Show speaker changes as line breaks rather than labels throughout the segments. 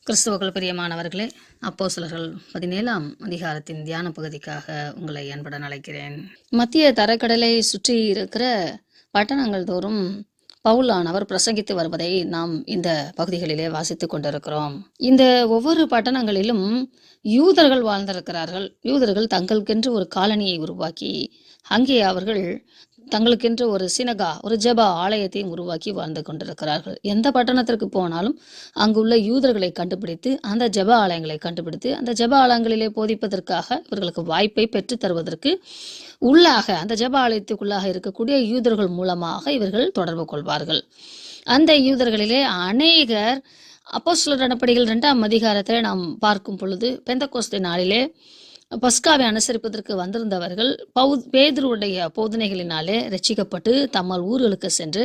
கிறிஸ்துவுக்குள் பிரியமானவர்களே, அப்போஸ்தலர்கள் 17ஆம் அதிகாரத்தின் தியான பகுதிக்காக உங்களை அன்புடன் அழைக்கிறேன். மத்திய தரைக்கடலை சுற்றி இருக்கிற பட்டணங்கள் தோறும் பவுலானவர் பிரசங்கித்து வருவதை நாம் இந்த பகுதிகளிலே வாசித்து கொண்டிருக்கிறோம். இந்த ஒவ்வொரு பட்டணங்களிலும் யூதர்கள் வாழ்ந்திருக்கிறார்கள். யூதர்கள் தங்களுக்கென்று ஒரு காலனியை உருவாக்கி அங்கே அவர்கள் தங்களுக்கென்று ஒரு சினகா, ஒரு ஜெப ஆலயத்தையும் உருவாக்கி வாழ்ந்து கொண்டிருக்கிறார்கள். எந்த பட்டணத்திற்கு போனாலும் அங்குள்ள யூதர்களை கண்டுபிடித்து அந்த ஜெப ஆலயங்களை கண்டுபிடித்து அந்த ஜெப ஆலயங்களிலே போதிப்பதற்காக இவர்களுக்கு வாய்ப்பை பெற்று தருவதற்கு உள்ளாக அந்த ஜெப ஆலயத்துக்குள்ளாக இருக்கக்கூடிய யூதர்கள் மூலமாக இவர்கள் தொடர்பு கொள்வார்கள். அந்த யூதர்களிலே அநேகர் அப்போஸ்தலர் நடபடிகள் 2ஆம் அதிகாரத்தில் நாம் பார்க்கும் பொழுது பெந்தெகோஸ்தே நாளிலே பஸ்காவை அனுசரிப்பதற்கு வந்திருந்தவர்கள் பேதுருவுடைய போதனைகளினாலே ரட்சிக்கப்பட்டு தம்மால் ஊர்களுக்கு சென்று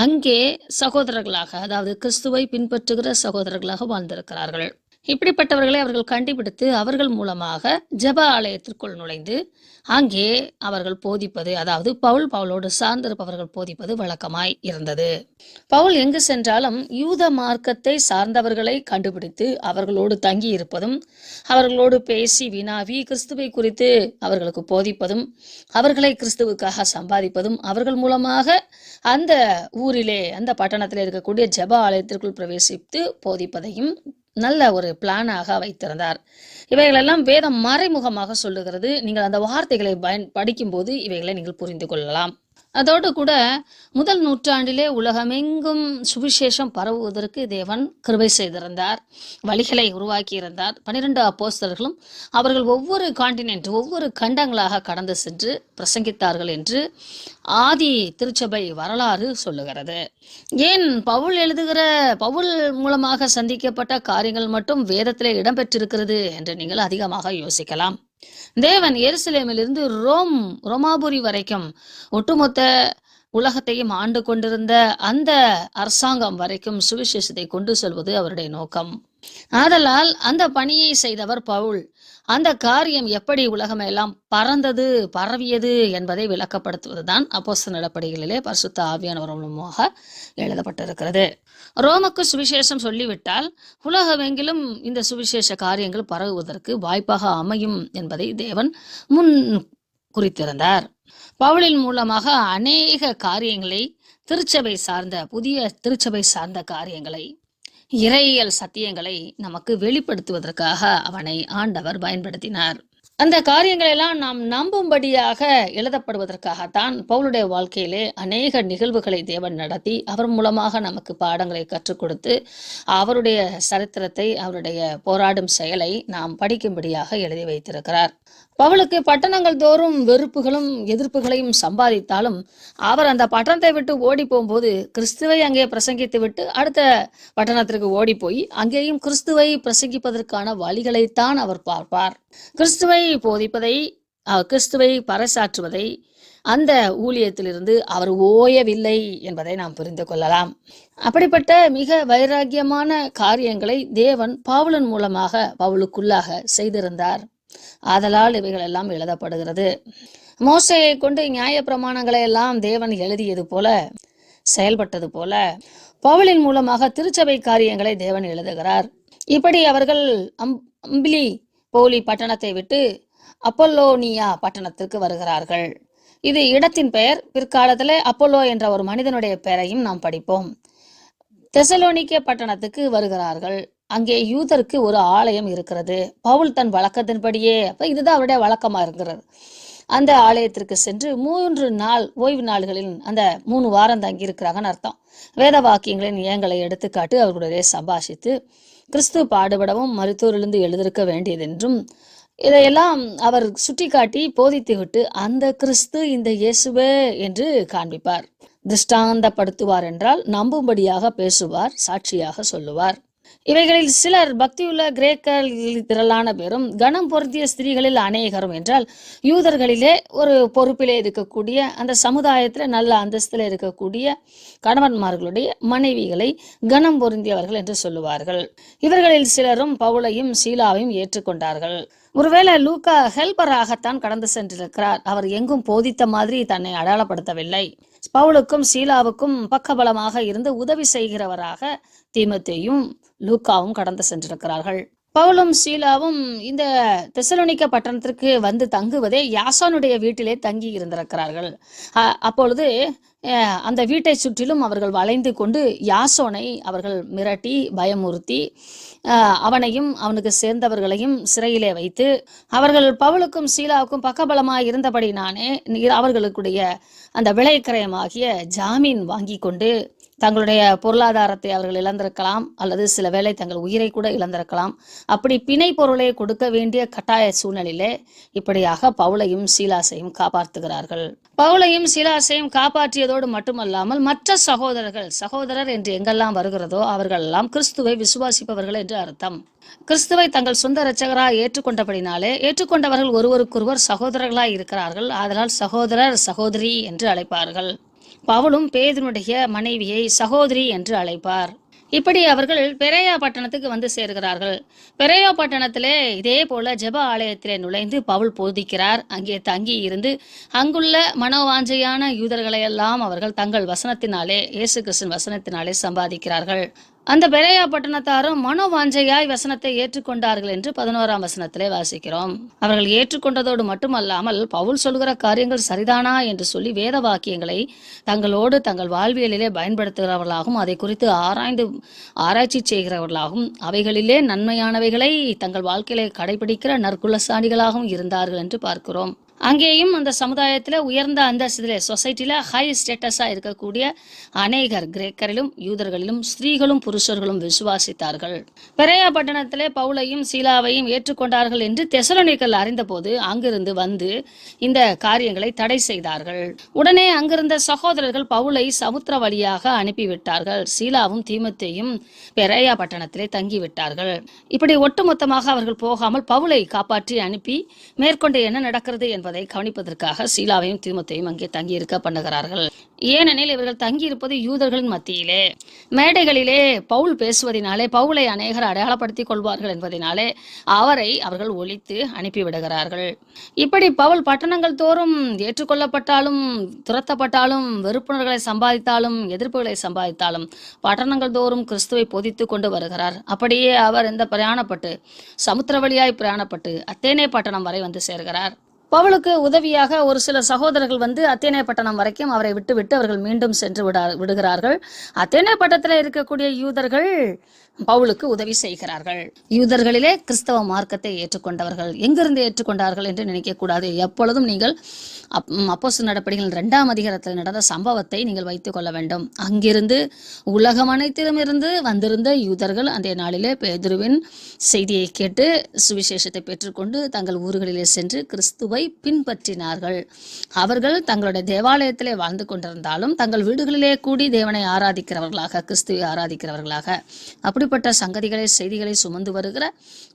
அங்கே சகோதரர்களாக, அதாவது கிறிஸ்துவை பின்பற்றுகிற சகோதரர்களாக வாழ்ந்திருக்கிறார்கள். இப்படிப்பட்டவர்களை அவர்கள் கண்டுபிடித்து அவர்கள் மூலமாக ஜெப ஆலயத்திற்குள் நுழைந்து அங்கே அவர்கள் போதிப்பது, அதாவது பவுலோடு சார்ந்திருப்பவர்கள் போதிப்பது வழக்கமாய் இருந்தது. பவுல் எங்கு சென்றாலும் யூத மார்க்கத்தை சார்ந்தவர்களை கண்டுபிடித்து அவர்களோடு தங்கி இருப்பதும், அவர்களோடு பேசி வினாவி கிறிஸ்துவை குறித்து அவர்களுக்கு போதிப்பதும், அவர்களை கிறிஸ்துவுக்காக சம்பாதிப்பதும், அவர்கள் மூலமாக அந்த ஊரிலே அந்த பட்டணத்தில் இருக்கக்கூடிய ஜெப ஆலயத்திற்குள் பிரவேசித்து போதிப்பதையும் நல்ல ஒரு பிளானாக வைத்திருந்தார். இவைகளெல்லாம் வேதம் மறைமுகமாக சொல்லுகிறது. நீங்கள் அந்த வார்த்தைகளை படிக்கும்போது இவைகளை நீங்கள் புரிந்து கொள்ளலாம். அதோடு கூட முதல் நூற்றாண்டிலே உலகமெங்கும் சுவிசேஷம் பரவுவதற்கு தேவன் கிருபை செய்திருந்தார், வழிகளை உருவாக்கியிருந்தார். 12 அப்போஸ்தலர்களும் அவர்கள் ஒவ்வொரு காண்டினென்ட், ஒவ்வொரு கண்டங்களாக கடந்து சென்று பிரசங்கித்தார்கள் என்று ஆதி திருச்சபை வரலாறு சொல்லுகிறது. ஏன் பவுல் மூலமாக சந்திக்கப்பட்ட காரியங்கள் மட்டும் வேதத்திலே இடம்பெற்றிருக்கிறது என்று நீங்கள் அதிகமாக யோசிக்கலாம். தேவன் எருசலேமிலிருந்து ரோமாபுரி வரைக்கும் ஒட்டுமொத்த உலகத்தையும் ஆண்டு கொண்டிருந்த அந்த அரசாங்கம் வரைக்கும் சுவிசேஷத்தை கொண்டு செல்வது அவருடைய நோக்கம். ஆதலால் அந்த பணியை செய்தவர் பவுல். அந்த காரியம் எப்படி உலகமெல்லாம் பரவியது என்பதை விளக்கப்படுத்துவதுதான் அப்போஸ்தலர் நடபடிகளிலே பரிசுத்த ஆவியானவர் மூலமாக எழுதப்பட்டிருக்கிறது. ரோமுக்கு சுவிசேஷம் சொல்லிவிட்டால் உலகமெங்கிலும் இந்த சுவிசேஷ காரியங்கள் பரவுவதற்கு வாய்ப்பாக அமையும் என்பதை தேவன் முன் குறித்திருந்தார். பவுலின் மூலமாக அநேக காரியங்களை புதிய திருச்சபை சார்ந்த காரியங்களை, இறையியல் சத்தியங்களை நமக்கு வெளிப்படுத்துவதற்காக அவனை ஆண்டவர் பயன்படுத்தினார். அந்த காரியங்கள் எல்லாம் நாம் நம்பும்படியாக எழுதப்படுவதற்காகத்தான் பவுலுடைய வாழ்க்கையிலே அநேக நிகழ்வுகளை தேவன் நடத்தி அவர் மூலமாக நமக்கு பாடங்களை கற்றுக் கொடுத்து அவருடைய சரித்திரத்தை, அவருடைய போராடும் செயலை நாம் படிக்கும்படியாக எழுதி வைத்திருக்கிறார். பவுலுக்கு பட்டணங்கள் தோறும் வெறுப்புகளும் எதிர்ப்புகளையும் சம்பாதித்தாலும் அவர் அந்த பட்டணத்தை விட்டு ஓடி போகும்போது கிறிஸ்துவை அங்கே பிரசங்கித்து விட்டு அடுத்த பட்டணத்திற்கு ஓடி போய் அங்கேயும் கிறிஸ்துவை பிரசங்கிப்பதற்கான வழிகளைத்தான் அவர் பார்ப்பார். கிறிஸ்துவை போதிப்பதை, கிறிஸ்துவை பறைசாற்றுவதை, அந்த ஊழியத்திலிருந்து அவர் ஓயவில்லை என்பதை நாம் புரிந்து கொள்ளலாம். அப்படிப்பட்ட மிக வைராக்கியமான காரியங்களை தேவன் பவுலின் மூலமாக பவுலுக்குள்ளாக செய்திருந்தார். ஆதலால் இவைகள் எல்லாம் எழுதப்படுகிறது. மோசேயை கொண்டு நியாய பிரமாணங்களை எல்லாம் தேவன் எழுதியது போல, செயல்பட்டது போல பவுலின் மூலமாக திருச்சபை காரியங்களை தேவன் எழுதுகிறார். இப்படி அவர்கள் அம்பிலி போலி பட்டணத்தை விட்டு அப்பல்லோனியா பட்டணத்திற்கு வருகிறார்கள். இது இடத்தின் பெயர். பிற்காலத்தில் அப்பல்லோ என்ற ஒரு மனிதனுடைய பெயரையும் நாம் படிப்போம். தெசலோனிக்கே பட்டணத்துக்கு வருகிறார்கள். அங்கே யூதருக்கு ஒரு ஆலயம் இருக்கிறது. பவுல் தன் வழக்கத்தின்படியே, இதுதான் அவருடைய வழக்கமா இருக்கிறது, அந்த ஆலயத்திற்கு சென்று 3 நாள் ஓய்வு நாள்களில் அந்த 3 வாரம் தங்கி இருக்கிறாங்கன்னு அர்த்தம். வேத வாக்கியங்களின் ஏங்களை எடுத்துக்காட்டு அவர்களுடைய சம்பாஷித்து கிறிஸ்து பாடுபடவும் மருத்துவரிலிருந்து எழுதிருக்க வேண்டியதென்றும் இதையெல்லாம் அவர் சுட்டி காட்டி போதித்து விட்டு அந்த கிறிஸ்து இந்த இயேசுவே என்று காண்பிப்பார். திருஷ்டாந்தப்படுத்துவார் என்றால் நம்பும்படியாக பேசுவார், சாட்சியாக சொல்லுவார். இவைகளில் சிலர் பக்தியுள்ள கிரேக்கர்களில் திரளான பேரும் கனம் பொருந்திய ஸ்திரீகளில் அநேகரும் என்றால் யூதர்களிலே ஒரு பொறுப்பிலே இருக்கக்கூடிய, அந்த சமுதாயத்தில் நல்ல அந்தஸ்தில் இருக்கக்கூடிய கணவன்மார்களுடைய மனைவிகளை கனம் பொருந்தியவர்கள் என்று சொல்லுவார்கள். இவர்களில் சிலரும் பவுலையும் சீலாவையும் ஏற்றுக்கொண்டார்கள். ஒருவேளை லூக்கா ஹெல்பராகத்தான் கடந்து சென்றிருக்கிறார். அவர் எங்கும் போதித்த மாதிரி தன்னை அடையாளப்படுத்தவில்லை. பவுலுக்கும் சீலாவுக்கும் பக்கபலமாக இருந்து உதவி செய்கிறவராக தீமோத்தேயும் லூக்காவும் கடந்து சென்றிருக்கிறார்கள். பவுலும் சீலாவும் இந்த தெசலோனிக்க பட்டணத்திற்கு வந்து தங்குவதே யாசோனுடைய வீட்டிலே தங்கி இருந்திருக்கிறார்கள். அப்பொழுது அந்த வீட்டை சுற்றிலும் அவர்கள் வளைந்து கொண்டு யாசோனை அவர்கள் மிரட்டி பயமுறுத்தி அவனையும் அவனுக்கு சேர்ந்தவர்களையும் சிறையிலே வைத்து அவர்கள் பவுலுக்கும் சீலாவுக்கும் பக்கபலமாய் இருந்தபடினானே அவர்களுடைய அந்த விலைக்கிரயமாகிய ஜாமீன் வாங்கி கொண்டு தங்களுடைய பொருளாதாரத்தை அவர்கள் இழந்திருக்கலாம், அல்லது சில வேளை தங்கள் உயிரை கூட இழந்திருக்கலாம். அப்படி பிணை பொருளை கொடுக்க வேண்டிய கட்டாய சூழ்நிலையிலே இப்படியாக பவுலையும் சீலாசையும் காப்பாற்றுகிறார்கள். பவுலையும் சீலாசையும் காப்பாற்றியதோடு மட்டுமல்லாமல் மற்ற சகோதரர் என்று எங்கெல்லாம் வருகிறதோ அவர்கள் எல்லாம் கிறிஸ்துவை விசுவாசிப்பவர்கள் என்று அர்த்தம். கிறிஸ்துவை தங்கள் சொந்த இரட்சகராக ஏற்றுக்கொண்டவர்கள் ஒருவருக்கொருவர் சகோதரர்களாய் இருக்கிறார்கள். அதனால் சகோதரர் சகோதரி என்று அழைப்பார்கள். பவுலும் பேதுருடைய மனைவியை சகோதரி என்று அழைப்பார். இப்படி அவர்கள் பெரேயா பட்டணத்துக்கு வந்து சேர்கிறார்கள். பெரேயா பட்டணத்திலே இதே போல ஜெப ஆலயத்திலே நுழைந்து பவுல் போதிக்கிறார். அங்கே தங்கி இருந்து அங்குள்ள மனோவாஞ்சையான யூதர்களை எல்லாம் அவர்கள் தங்கள் வசனத்தினாலே, இயேசு கிறிஸ்துவின் வசனத்தினாலே சம்பாதிக்கிறார்கள். அந்த பெரேயா பட்டணத்தாரும் மனோவாஞ்சையாய் வசனத்தை ஏற்றுக்கொண்டார்கள் என்று 11ஆம் வசனத்திலே வாசிக்கிறோம். அவர்கள் ஏற்றுக்கொண்டதோடு மட்டுமல்லாமல் பவுல் சொல்கிற காரியங்கள் சரிதானா என்று சொல்லி வேத வாக்கியங்களை தங்களோடு தங்கள் வாழ்வியலிலே பயன்படுத்துகிறவர்களாகவும் அதை குறித்து ஆராய்ச்சி செய்கிறவர்களாகவும் அவைகளிலே நன்மையானவைகளை தங்கள் வாழ்க்கையிலே கடைபிடிக்கிற நற்குலசாலிகளாகவும் இருந்தார்கள் என்று பார்க்கிறோம். அங்கேயும் அந்த சமுதாயத்தில் உயர்ந்த அந்தஸ்திலே, சொசைட்டியில் ஹை ஸ்டேட்டஸாக இருக்கக்கூடிய அநேகர் கிரேக்கரிலும் யூதர்களிலும் ஸ்திரீகளும் புருஷர்களும் விசுவாசித்தார்கள். பெரேயா பட்டணத்திலே பவுலையும் சீலாவையும் ஏற்றுக்கொண்டார்கள் என்று தெசலோனிக்கர்கள் அறிந்தபோது அங்கிருந்து வந்து இந்த காரியங்களை தடை செய்தார்கள். உடனே அங்கிருந்த சகோதரர்கள் பவுலை சமுத்திர வழியாக அனுப்பிவிட்டார்கள். சீலாவும் தீமோத்தேயும் பெரேயா பட்டணத்திலே தங்கிவிட்டார்கள். இப்படி ஒட்டுமொத்தமாக அவர்கள் போகாமல் பவுலை காப்பாற்றி அனுப்பி மேற்கொண்டு என்ன நடக்கிறது என்பதை கவனிப்பதற்காக சீலாவையும் தீமோத்தேயும் அங்கே தங்கியிருக்க பண்ணுகிறார்கள். ஏனெனில் இவர்கள் தங்கியிருப்பது யூதர்களின் மத்தியிலே, மேடைகளிலே பவுல் பேசுவதனாலே பவுலை அநேகர் அடையாளப்படுத்திக் கொள்வார்கள் என்பதனாலே அவர்கள் ஒழித்து அனுப்பிவிடுகிறார்கள். இப்படி பவுல் பட்டணங்கள் தோறும் ஏற்றுக்கொள்ளப்பட்டாலும் துரத்தப்பட்டாலும் வெறுப்புணர்களை சம்பாதித்தாலும் எதிர்ப்புகளை சம்பாதித்தாலும் பட்டணங்கள் தோறும் கிறிஸ்துவை போதித்து கொண்டு வருகிறார். அப்படியே அவர் பிரயாணப்பட்டு சமுத்திர வழியாய் பிரயாணப்பட்டு அத்தேனே பட்டணம் வரை வந்து சேர்கிறார். பவுலுக்கு உதவியாக ஒரு சில சகோதரர்கள் வந்து அத்தேனே பட்டணம் வரைக்கும் அவரை விட்டு அவர்கள் மீண்டும் சென்று விடுகிறார்கள். அத்தேனே பட்டணத்தில் இருக்கக்கூடிய யூதர்கள் பவுலுக்கு உதவி செய்கிறார்கள். யூதர்களிலே கிறிஸ்தவ மார்க்கத்தை ஏற்றுக்கொண்டவர்கள். எங்கிருந்து ஏற்றுக்கொண்டார்கள் என்று நினைக்கக்கூடாது. எப்பொழுதும் நீங்கள் அப்போஸ்தலர் நடபடிகள் 2ஆம் அதிகாரத்தில் நடந்த சம்பவத்தை நீங்கள் வைத்துக் கொள்ள வேண்டும். அங்கிருந்து உலகம் அனைத்திலும் இருந்து வந்திருந்த யூதர்கள் அன்றைய நாளிலே பேதுருவின் செய்தியை கேட்டு சுவிசேஷத்தை பெற்றுக்கொண்டு தங்கள் ஊர்களிலே சென்று கிறிஸ்துவை பின்பற்றினார்கள். அவர்கள் தங்களுடைய தேவாலயத்திலே வாழ்ந்து கொண்டிருந்தாலும் தங்கள் வீடுகளிலே கூடி தேவனை ஆராதிக்கிறவர்களாக, கிறிஸ்துவை ஆராதிக்கிறவர்களாக, அப்படிப்பட்ட செய்திகளை சுமந்து வருகிற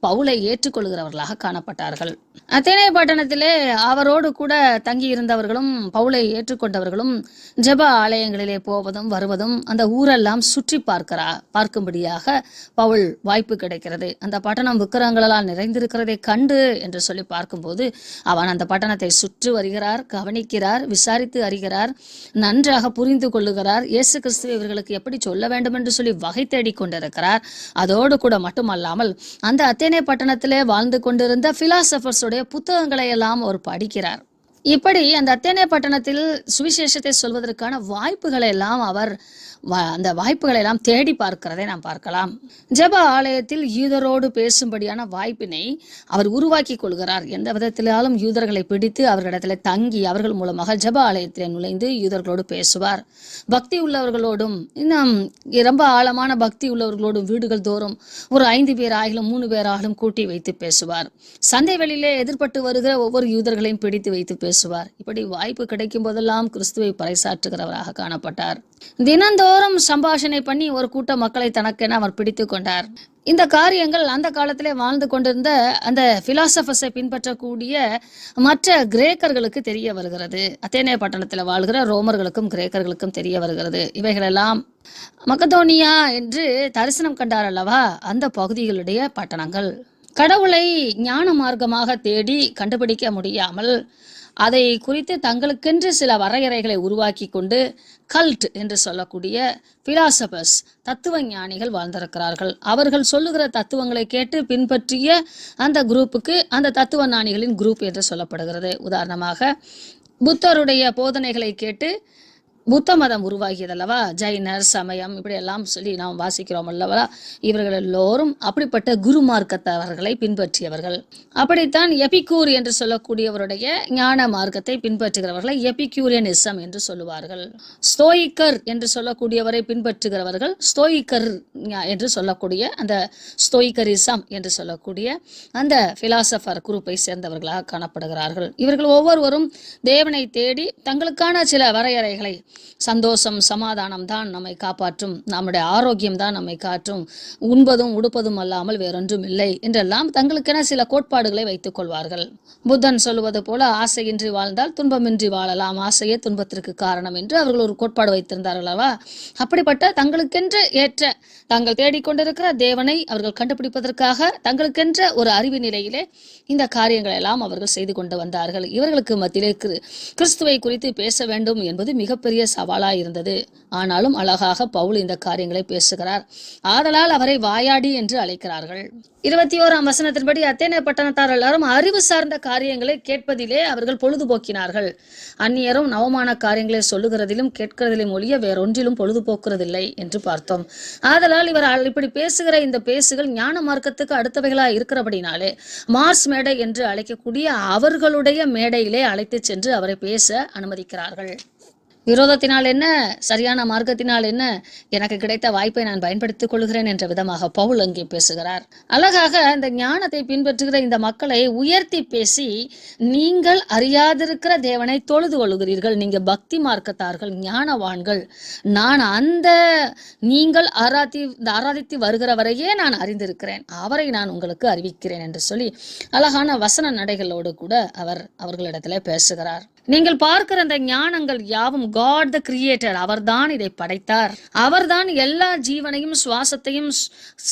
பவுலை ஏற்றுக்கொள்கிறவர்களாக காணப்பட்டார்கள். அத்தேனே பட்டணத்திலே அவரோடு கூட தங்கி இருந்தவர்களும் பவுலை ஏற்றுக்கொண்டவர்களும் ஜெப ஆலயங்களிலே போவதும் வருவதும் அந்த ஊரெல்லாம் சுற்றி பார்க்கும்படியாக பவுல் வாய்ப்பு கிடைக்கிறது. அந்த பட்டணம் விக்கிரகங்களால் நிறைந்திருக்கிறதை கண்டு என்று சொல்லி பார்க்கும்போது அவன் அந்த பட்டணத்தை சுற்றி வருகிறார், கவனிக்கிறார், விசாரித்து அறிகிறார், நன்றாக புரிந்து கொள்ளுகிறார். இயேசு கிறிஸ்துவை இவர்களுக்கு எப்படி சொல்ல வேண்டும் என்று சொல்லி வகை தேடிக் கொண்டிருக்கிறார். அதோடு கூட மட்டுமல்லாமல் அந்த அத்தேனே பட்டணத்திலே வாழ்ந்து கொண்டிருந்த பிலாசபர்ஸுடைய புத்தகங்களை எல்லாம் அவர் படிக்கிறார். இப்படி அந்த அத்தேனே பட்டணத்தில் சுவிசேஷத்தை சொல்வதற்கான வாய்ப்புகளை எல்லாம் அவர் அந்த வாய்ப்புகளை எல்லாம் தேடி பார்க்கிறதை நாம் பார்க்கலாம். ஜெப ஆலயத்தில் யூதரோடு பேசும்படியான வாய்ப்பினை அவர் உருவாக்கி கொள்கிறார். எந்த விதத்திலாலும் யூதர்களை பிடித்து அவர்களிடத்தில் தங்கி அவர்கள் மூலமாக ஜெப ஆலயத்திலே நுழைந்து யூதர்களோடு பேசுவார். பக்தி உள்ளவர்களோடும், இன்னும் ரொம்ப ஆழமான பக்தி உள்ளவர்களோடும் வீடுகள் தோறும் ஒரு 5 பேர் ஆகிலும் 3 பேர் ஆகிலும் கூட்டி வைத்து பேசுவார். சந்தை வெளியிலே எதிர்பட்டு வருகிற ஒவ்வொரு யூதர்களையும் பிடித்து வைத்து பேசுவார். இப்படி வாய்ப்பு கிடைக்கும் போதெல்லாம் கிறிஸ்துவை பறைசாற்றுகிறவராக காணப்பட்டார். தினந்தோறும் சம்பாஷணை பண்ணி ஒரு கூட்ட மக்களை தனக்கென அவர் பிடித்து கொண்டார். இந்த காரியங்கள் அந்த காலத்திலே வாழ்ந்து கொண்டிருந்த அந்த பிலாசபர்ஸை பின்பற்றக்கூடிய மற்ற கிரேக்கர்களுக்கு தெரிய வருகிறது. அத்தேனே பட்டணத்தில் வாழ்கிற ரோமர்களுக்கும் கிரேக்கர்களுக்கும் தெரிய வருகிறது. இவைகளெல்லாம் மக்கதோனியா என்று தரிசனம் கண்டார் அல்லவா, அந்த பகுதிகளுடைய பட்டணங்கள். கடவுளை ஞான மார்க்கமாக தேடி கண்டுபிடிக்க முடியாமல் அதை குறித்து தங்களுக்கென்று சில வரையறைகளை உருவாக்கி கொண்டு கல்ட் என்று சொல்லக்கூடிய பிலாசபர்ஸ் தத்துவ ஞானிகள் வாழ்ந்திருக்கிறார்கள். அவர்கள் சொல்லுகிற தத்துவங்களை கேட்டு பின்பற்றிய அந்த குரூப்புக்கு அந்த தத்துவ ஞானிகளின் குரூப் என்று சொல்லப்படுகிறது. உதாரணமாக புத்தருடைய போதனைகளை கேட்டு புத்த மதம் உருவாகியது அல்லவா, ஜைனர் சமயம் இப்படி எல்லாம் சொல்லி நாம் வாசிக்கிறோம் அல்லவா. இவர்கள் எல்லோரும் அப்படிப்பட்ட குரு மார்க்கத்தவர்களை பின்பற்றியவர்கள். அப்படித்தான் எபிக்கூர் என்று சொல்லக்கூடியவருடைய ஞான மார்க்கத்தை பின்பற்றுகிறவர்களை எபிக்யூரியனிசம் என்று சொல்லுவார்கள். ஸ்தோயிக்கர் என்று சொல்லக்கூடியவரை பின்பற்றுகிறவர்கள் ஸ்தோயிக்கர் என்று சொல்லக்கூடிய அந்த ஸ்தோயிக்கரிசம் என்று சொல்லக்கூடிய அந்த பிலாசபர் குரூப்பை சேர்ந்தவர்களாக காணப்படுகிறார்கள். இவர்கள் ஒவ்வொருவரும் தேவனை தேடி தங்களுக்கான சில வரையறைகளை, சந்தோஷம் சமாதானம் தான் நம்மை காப்பாற்றும், நம்முடைய ஆரோக்கியம் தான் நம்மை காற்றும், உண்பதும் உடுப்பதும் அல்லாமல் வேறொன்றும் இல்லை என்றெல்லாம் தங்களுக்கென சில கோட்பாடுகளை வைத்துக் கொள்வார்கள். புத்தன் சொல்லுவது போல ஆசையின்றி வாழ்ந்தால் துன்பமின்றி வாழலாம், ஆசையே துன்பத்திற்கு காரணம் என்று அவர்கள் ஒரு கோட்பாடு வைத்திருந்தார்கள் அல்லவா. அப்படிப்பட்ட தங்களுக்கென்று ஏற்ற தாங்கள் தேடிக்கொண்டிருக்கிற தேவனை அவர்கள் கண்டுபிடிப்பதற்காக தங்களுக்கென்ற ஒரு அறிவு நிலையிலே இந்த காரியங்களை எல்லாம் அவர்கள் செய்து கொண்டு வந்தார்கள். இவர்களுக்கு மத்தியிலே கிறிஸ்துவை குறித்து பேச வேண்டும் என்பது மிகப்பெரிய சவாலாக இருந்தது. ஆனாலும் அழகாக பவுல் இந்த காரியங்களை பேசுகிறார். ஆதலால் அவரை வாயாடி என்று அழைக்கிறார்கள். 21ஆம் வசனத்தின்படி அத்தேனே பட்டணத்தார் எல்லாரும் அறிவு சார்ந்த காரியங்களை கேட்பதிலே அவர்கள் பொழுதுபோக்கினார்கள். அந்நியரும் நவமான காரியங்களை சொல்லுகிறதிலும் கேட்கிறதிலும் ஒழிய வேறொன்றிலும் பொழுதுபோக்குறதில்லை என்று பார்த்தோம். ஆதலால் இவர் இப்படி பேசுகிற இந்த பேசுகள் ஞான மார்க்கத்துக்கு அடுத்தவைகளா இருக்கிறபடினாலே மார்ஸ் மேடை என்று அழைக்கக்கூடிய அவர்களுடைய மேடையிலே அழைத்து சென்று அவரை பேச அனுமதிக்கிறார்கள். விரோதத்தினால் என்ன, சரியான மார்க்கத்தினால் என்ன, எனக்கு கிடைத்த வாய்ப்பை நான் பயன்படுத்திக் கொள்கிறேன் என்ற விதமாக பவுல் அங்கே பேசுகிறார். அழகாக இந்த ஞானத்தை பின்பற்றுகிற இந்த மக்களை உயர்த்தி பேசி, நீங்கள் அறியாதிருக்கிற தேவனை தொழுது கொள்கிறீர்கள், நீங்க பக்தி மார்க்கத்தார்கள், ஞானவான்கள், நான் அந்த நீங்கள் ஆராதித்து வருகிறவரையே நான் அறிந்திருக்கிறேன், அவரை நான் உங்களுக்கு அறிவிக்கிறேன் என்று சொல்லி அழகான வசன நடைகளோடு கூட அவர்களிடத்துல பேசுகிறார். நீங்கள் பார்க்கிற அந்த ஞானங்கள் யாவும் God the Creator, அவர்தான் இதை படைத்தார், அவர்தான் எல்லா ஜீவனையும் சுவாசத்தையும்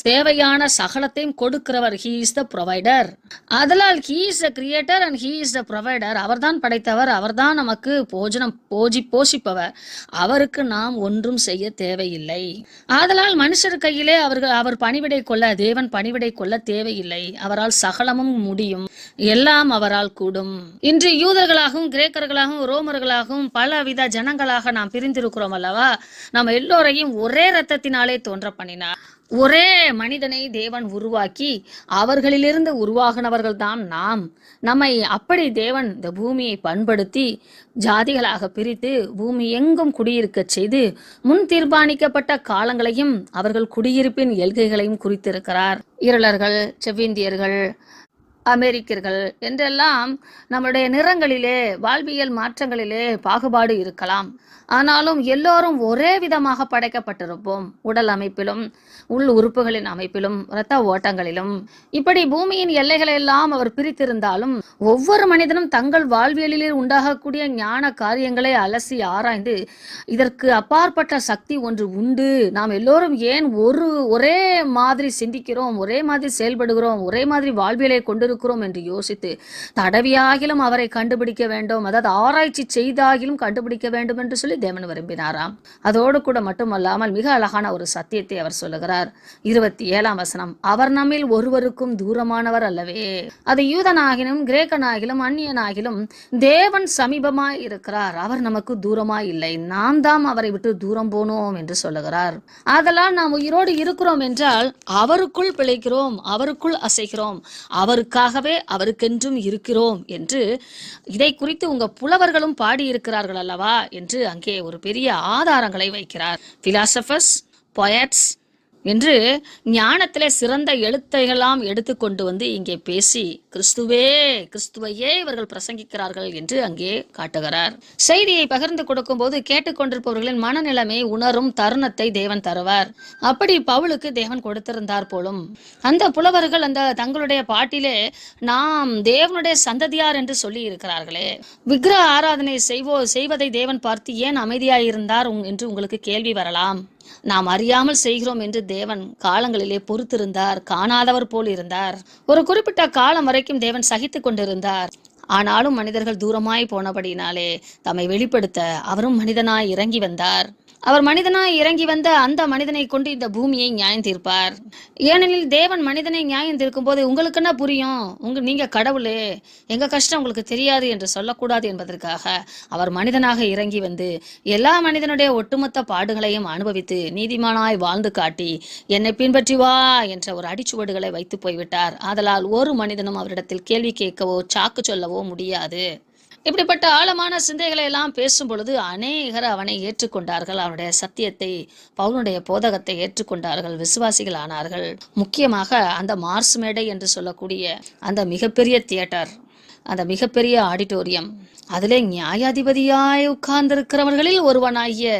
தேவையான சகலத்தையும் கொடுக்கிறவர். He is the provider. அதனால் He is the Creator and He is the provider. அவர்தான் படைத்தவர், அவர்தான் நமக்கு போஷிப்பவர், அவருக்கு நாம் ஒன்றும் செய்ய தேவையில்லை. ஆதலால் மனுஷர் கையிலே அவர் பணிவிடை கொள்ள, தேவன் பணிவிடை கொள்ள தேவையில்லை. அவரால் சகலமும் முடியும், எல்லாம் அவரால் கூடும். இன்று யூதர்களாகவும் கிரேக்கர்களாகவும் ரோமர்களாகவும் பலவித ஜனங்களாக நாம் பிரிந்திருக்கிறோம் அல்லவா. நம்ம எல்லோரையும் ஒரே இரத்தத்தினாலே தோன்ற பண்ணினார். ஒரே மனிதனை தேவன் உருவாக்கி அவர்களிலிருந்து உருவாகினவர்கள் தான் நாம். நம்மை அப்படி தேவன் இந்த பூமியை பண்படுத்தி ஜாதிகளாக பிரித்து பூமி எங்கும் குடியிருக்க செய்து முன் தீர்மானிக்கப்பட்ட காலங்களையும் அவர்கள் குடியிருப்பின் எல்கைகளையும் குறித்திருக்கிறார். இருளர்கள், செவ்விந்தியர்கள், அமெரிக்கர்கள் என்றெல்லாம் நம்முடைய நிறங்களிலே வாழ்வியல் மாற்றங்களிலே பாகுபாடு இருக்கலாம். ஆனாலும் எல்லோரும் ஒரே விதமாக படைக்கப்பட்டிருப்போம். உடல் அமைப்பிலும் உள் உறுப்புகளின் அமைப்பிலும் இரத்த ஓட்டங்களிலும் இப்படி பூமியின் எல்லைகளை எல்லாம் அவர் பிரித்திருந்தாலும் ஒவ்வொரு மனிதனும் தங்கள் வாழ்வியலிலே உண்டாகக்கூடிய ஞான காரியங்களை அலசி ஆராய்ந்து இதற்கு அப்பாற்பட்ட சக்தி ஒன்று உண்டு, நாம் எல்லோரும் ஏன் ஒரே மாதிரி சிந்திக்கிறோம், ஒரே மாதிரி செயல்படுகிறோம், ஒரே மாதிரி வாழ்வியலை கொண்டிருக்கிறோம் என்று யோசித்து தடவியாகிலும் அவரை கண்டுபிடிக்க வேண்டும், அதாவது ஆராய்ச்சி செய்தாகிலும் கண்டுபிடிக்க வேண்டும் என்று சொல்லி தேவன் விரும்பினாராம். அதோடு கூட மட்டுமல்லாமல் மிக அழகான ஒரு சத்தியத்தை அவர் சொல்லுகிறார். 27ஆம் வசனம், அவர் நம்மில் ஒருவருக்கும் தூரமானவர் அல்லவே. அது யூதனாகிலும் கிரேக்கனாகிலும் அந்நியனாகிலும் தேவன் சமீபமாய் இருக்கிறார், அவர் நமக்கு தூரமாய் இல்லை, நாம் தான் அவரை விட்டு தூரம் போனோம் என்று சொல்லுகிறார். ஆதலால் நாம் உயிரோடு இருக்கிறோம் என்றால் அவருக்குள் பிழைக்கிறோம், அவருக்குள் அசைகிறோம், அவருக்காகவே அவருக்கென்றும் இருக்கிறோம் என்று இதை குறித்து உங்க புலவர்களும் பாடியிருக்கிறார்கள் அல்லவா என்று அங்கே ஒரு பெரிய ஆதாரங்களை வைக்கிறார். பிலாசபர்ஸ், பொயட்ஸ் என்று ஞானத்திலே சிறந்த எழுத்தைகளாம் எடுத்து கொண்டு வந்து இங்கே பேசி கிறிஸ்துவையே இவர்கள் பிரசங்கிக்கிறார்கள் என்று அங்கே காட்டுகிறார். செய்தியை பகிர்ந்து கொடுக்கும் போது கேட்டுக்கொண்டிருப்பவர்களின் மனநிலைமை உணரும் தருணத்தை தேவன் தருவார். அப்படி பவுலுக்கு தேவன் கொடுத்திருந்தார் போலும். அந்த புலவர்கள் அந்த தங்களுடைய பாட்டிலே நாம் தேவனுடைய சந்ததியார் என்று சொல்லி இருக்கிறார்களே, விக்கிரக ஆராதனை செய்வதை தேவன் பார்த்து ஏன் அமைதியாயிருந்தார் என்று உங்களுக்கு கேள்வி வரலாம். நாம் அறியாமல் செய்கிறோம் என்று தேவன் காலங்களிலே பொறுத்திருந்தார். காணாதவர் போல் இருந்தார். ஒரு குறிப்பிட்ட காலம் வரைக்கும் தேவன் சகித்து கொண்டிருந்தார். ஆனாலும் மனிதர்கள் தூரமாய் போனபடினாலே தம்மை வெளிப்படுத்த அவரும் மனிதனாய் இறங்கி வந்தார். அவர் மனிதனாய் இறங்கி வந்த அந்த மனிதனை கொண்டு இந்த பூமியை நியாயம் தீர்ப்பார். ஏனெனில் தேவன் மனிதனை நியாயம் தீர்க்கும் போது உங்களுக்கு என்ன புரியும், நீங்க கடவுளே, எங்க கஷ்டம் உங்களுக்கு தெரியாது என்று சொல்லக்கூடாது என்பதற்காக அவர் மனிதனாக இறங்கி வந்து எல்லா மனிதனுடைய ஒட்டுமொத்த பாடுகளையும் அனுபவித்து நீதிமானாய் வாழ்ந்து காட்டி என்னை பின்பற்றி வா என்ற ஒரு அடிச்சுவடுகளை வைத்து போய்விட்டார். ஆதலால் ஒரு மனிதனும் அவரிடத்தில் கேள்வி கேட்கவோ சாக்கு சொல்லவோ முடியாது. இப்படிப்பட்ட ஆழமான சிந்தைகளை எல்லாம் பேசும் பொழுது அநேகர் அவனை ஏற்றுக்கொண்டார்கள். அவனுடைய சத்தியத்தை, பவுலுடைய போதகத்தை ஏற்றுக்கொண்டார்கள், விசுவாசிகள் ஆனார்கள். முக்கியமாக அந்த மார்ஸ் மேடை என்று சொல்லக்கூடிய அந்த மிகப்பெரிய தியேட்டர், அந்த மிகப்பெரிய ஆடிட்டோரியம், அதிலே நியாயாதிபதியாய் உட்கார்ந்திருக்கிறவர்களில் ஒருவனாகிய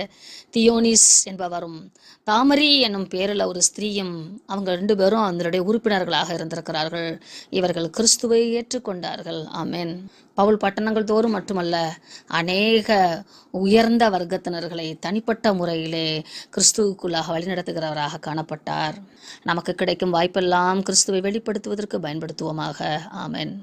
தியோனிஸ் என்பவரும் தாமரி என்னும் பேரில் ஒரு ஸ்திரீயும், அவங்க 2 பேரும் அதனுடைய உறுப்பினர்களாக இருந்திருக்கிறார்கள். இவர்கள் கிறிஸ்துவை ஏற்றுக்கொண்டார்கள். ஆமென். பவுல் பட்டணங்கள் தோறும் மட்டுமல்ல, அநேக உயர்ந்த வர்க்கத்தினர்களை தனிப்பட்ட முறையிலே கிறிஸ்துவுக்குள்ளாக வழிநடத்துகிறவராக காணப்பட்டார். நமக்கு கிடைக்கும் வாய்ப்பெல்லாம் கிறிஸ்துவை வெளிப்படுத்துவதற்கு பயன்படுத்துவோமாக. ஆமென்.